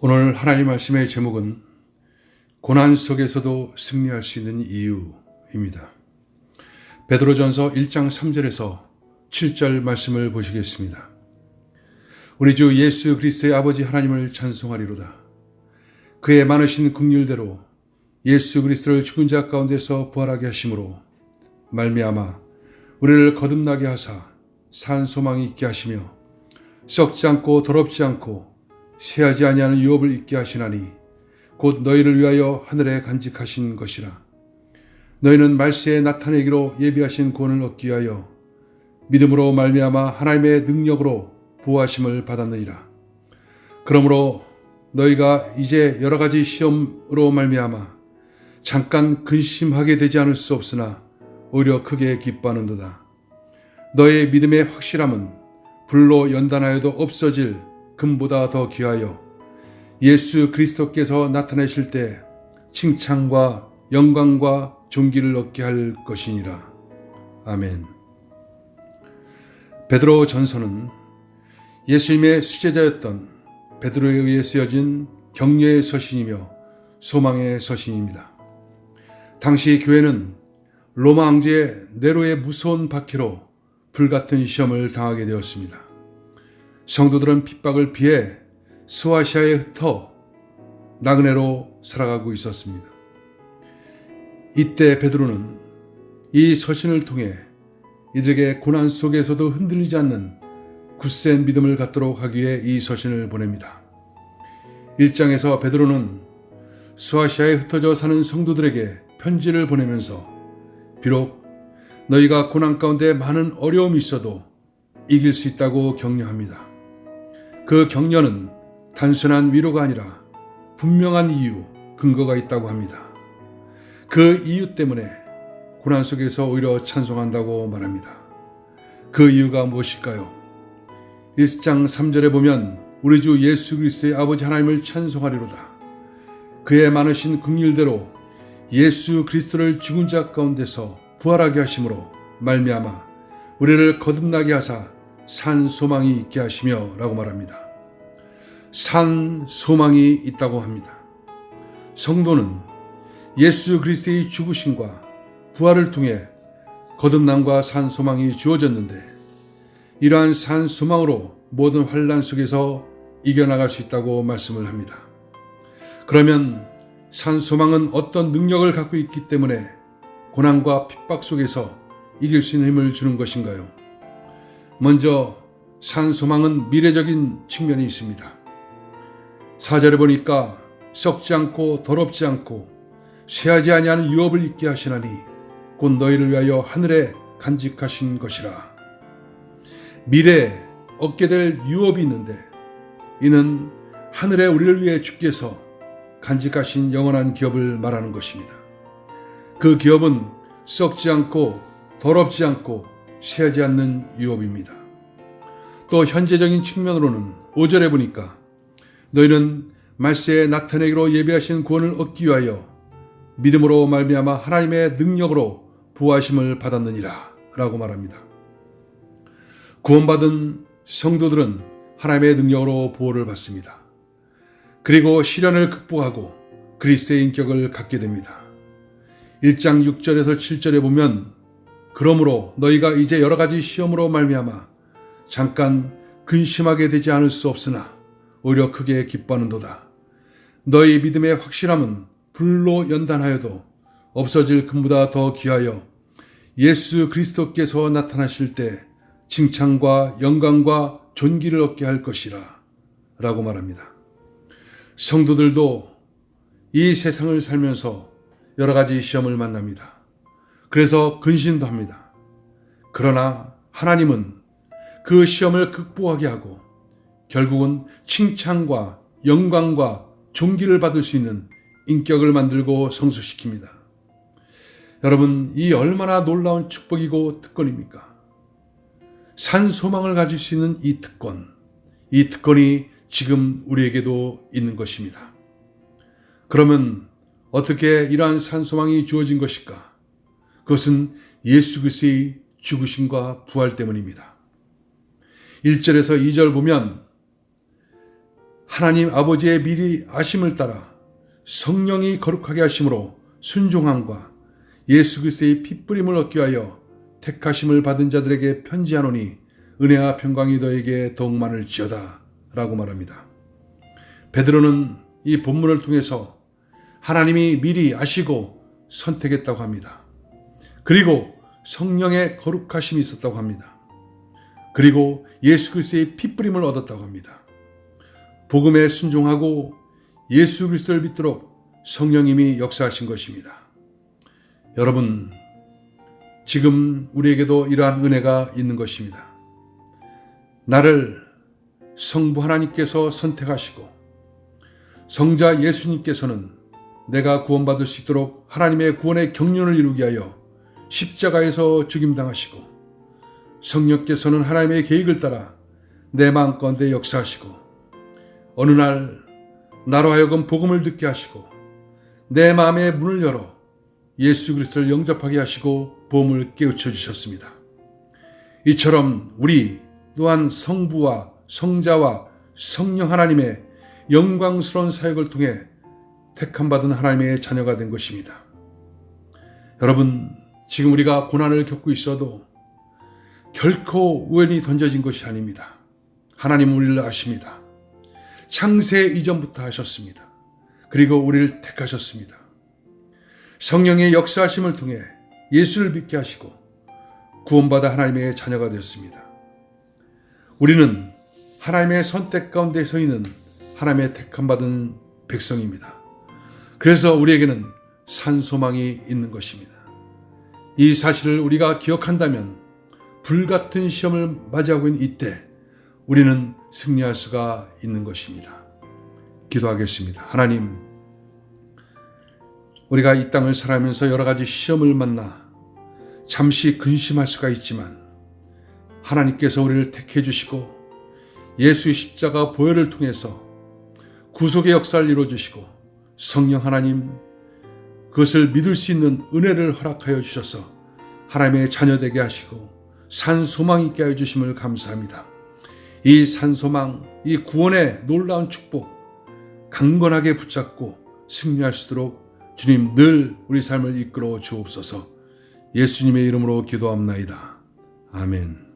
오늘 하나님 말씀의 제목은 고난 속에서도 승리할 수 있는 이유입니다. 베드로전서 1장 3절에서 7절 말씀을 보시겠습니다. 우리 주 예수 그리스도의 아버지 하나님을 찬송하리로다. 그의 많으신 긍휼대로 예수 그리스도를 죽은 자 가운데서 부활하게 하심으로 말미암아 우리를 거듭나게 하사 산 소망이 있게 하시며 썩지 않고 더럽지 않고 쇠하지 아니하는 유업을 있게 하시나니 곧 너희를 위하여 하늘에 간직하신 것이라. 너희는 말세에 나타내기로 예비하신 구원을 얻기 위하여 믿음으로 말미암아 하나님의 능력으로 보호하심을 받았느니라. 그러므로 너희가 이제 여러 가지 시험으로 말미암아 잠깐 근심하게 되지 않을 수 없으나 오히려 크게 기뻐하는도다. 너의 믿음의 확실함은 불로 연단하여도 없어질 금보다 더 귀하여 예수 그리스도께서 나타내실 때 칭찬과 영광과 존귀를 얻게 할 것이니라. 아멘. 베드로 전서는 예수님의 수제자였던 베드로에 의해 쓰여진 격려의 서신이며 소망의 서신입니다. 당시 교회는 로마 황제 네로의 무서운 박해로 불같은 시험을 당하게 되었습니다. 성도들은 핍박을 피해 소아시아에 흩어 나그네로 살아가고 있었습니다. 이때 베드로는 이 서신을 통해 이들에게 고난 속에서도 흔들리지 않는 굳센 믿음을 갖도록 하기 위해 이 서신을 보냅니다. 1장에서 베드로는 소아시아에 흩어져 사는 성도들에게 편지를 보내면서 비록 너희가 고난 가운데 많은 어려움이 있어도 이길 수 있다고 격려합니다. 그 격려는 단순한 위로가 아니라 분명한 이유, 근거가 있다고 합니다. 그 이유 때문에 고난 속에서 오히려 찬송한다고 말합니다. 그 이유가 무엇일까요? 1장 3절에 보면 우리 주 예수 그리스도의 아버지 하나님을 찬송하리로다. 그의 많으신 긍휼대로 예수 그리스도를 죽은 자 가운데서 부활하게 하심으로 말미암아 우리를 거듭나게 하사 산 소망이 있게 하시며 라고 말합니다. 산 소망이 있다고 합니다. 성도는 예수 그리스도의 죽으심과 부활을 통해 거듭남과 산 소망이 주어졌는데 이러한 산 소망으로 모든 환난 속에서 이겨나갈 수 있다고 말씀을 합니다. 그러면 산 소망은 어떤 능력을 갖고 있기 때문에 고난과 핍박 속에서 이길 수 있는 힘을 주는 것인가요? 먼저 산 소망은 미래적인 측면이 있습니다. 4절에 보니까 썩지 않고 더럽지 않고 쇠하지 아니하는 유업을 있게 하시나니 곧 너희를 위하여 하늘에 간직하신 것이라. 미래에 얻게 될 유업이 있는데 이는 하늘에 우리를 위해 주께서 간직하신 영원한 기업을 말하는 것입니다. 그 기업은 썩지 않고 더럽지 않고 쇠하지 않는 유업입니다. 또 현재적인 측면으로는 5절에 보니까 너희는 말세에 나타내기로 예비하신 구원을 얻기 위하여 믿음으로 말미암아 하나님의 능력으로 부하심을 받았느니라 라고 말합니다. 구원받은 성도들은 하나님의 능력으로 보호를 받습니다. 그리고 시련을 극복하고 그리스도의 인격을 갖게 됩니다. 1장 6절에서 7절에 보면 그러므로 너희가 이제 여러 가지 시험으로 말미암아 잠깐 근심하게 되지 않을 수 없으나 오히려 크게 기뻐하는도다. 너희 믿음의 확실함은 불로 연단하여도 없어질 금보다 더 귀하여 예수 그리스도께서 나타나실 때 칭찬과 영광과 존귀를 얻게 할 것이라 라고 말합니다. 성도들도 이 세상을 살면서 여러 가지 시험을 만납니다. 그래서 근심도 합니다. 그러나 하나님은 그 시험을 극복하게 하고 결국은 칭찬과 영광과 존귀를 받을 수 있는 인격을 만들고 성숙시킵니다. 여러분, 이 얼마나 놀라운 축복이고 특권입니까? 산 소망을 가질 수 있는 이 특권이 지금 우리에게도 있는 것입니다. 그러면 어떻게 이러한 산 소망이 주어진 것일까? 그것은 예수 그리스도의 죽으심과 부활 때문입니다. 1절에서 2절 보면 하나님 아버지의 미리 아심을 따라 성령이 거룩하게 하심으로 순종함과 예수 그리스도의 핏부림을 얻기 위하여 택하심을 받은 자들에게 편지하노니 은혜와 평강이 너에게 더욱 많을지어다 라고 말합니다. 베드로는 이 본문을 통해서 하나님이 미리 아시고 선택했다고 합니다. 그리고 성령의 거룩하심이 있었다고 합니다. 그리고 예수 그리스도의 핏부림을 얻었다고 합니다. 복음에 순종하고 예수 그리스도를 믿도록 성령님이 역사하신 것입니다. 여러분, 지금 우리에게도 이러한 은혜가 있는 것입니다. 나를 성부 하나님께서 선택하시고 성자 예수님께서는 내가 구원받을 수 있도록 하나님의 구원의 경륜을 이루기 위하여 십자가에서 죽임당하시고 성령께서는 하나님의 계획을 따라 내 마음 가운데 역사하시고 어느 날 나로 하여금 복음을 듣게 하시고 내 마음의 문을 열어 예수 그리스도를 영접하게 하시고 보험을 깨우쳐 주셨습니다. 이처럼 우리 또한 성부와 성자와 성령 하나님의 영광스러운 사역을 통해 택함받은 하나님의 자녀가 된 것입니다. 여러분, 지금 우리가 고난을 겪고 있어도 결코 우연히 던져진 것이 아닙니다. 하나님은 우리를 아십니다. 창세 이전부터 하셨습니다. 그리고 우리를 택하셨습니다. 성령의 역사하심을 통해 예수를 믿게 하시고 구원받아 하나님의 자녀가 되었습니다. 우리는 하나님의 선택 가운데 서 있는 하나님의 택함받은 백성입니다. 그래서 우리에게는 산소망이 있는 것입니다. 이 사실을 우리가 기억한다면 불같은 시험을 맞이하고 있는 이때 우리는 승리할 수가 있는 것입니다. 기도하겠습니다. 하나님, 우리가 이 땅을 살아가면서 여러 가지 시험을 만나 잠시 근심할 수가 있지만 하나님께서 우리를 택해 주시고 예수의 십자가 보혈을 통해서 구속의 역사를 이루어 주시고 성령 하나님, 그것을 믿을 수 있는 은혜를 허락하여 주셔서 하나님의 자녀되게 하시고 산소망 있게 하여 주심을 감사합니다. 이 산소망, 이 구원의 놀라운 축복 강건하게 붙잡고 승리할 수 있도록 주님 늘 우리 삶을 이끌어 주옵소서. 예수님의 이름으로 기도합나이다. 아멘.